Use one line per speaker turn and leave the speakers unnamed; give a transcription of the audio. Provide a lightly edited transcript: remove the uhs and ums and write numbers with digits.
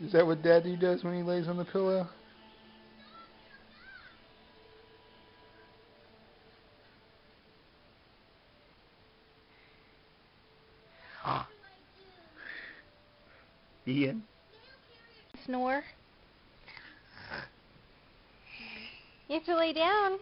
Is that what Daddy does when he lays on the pillow? Ian?
Snore. You have to lay down.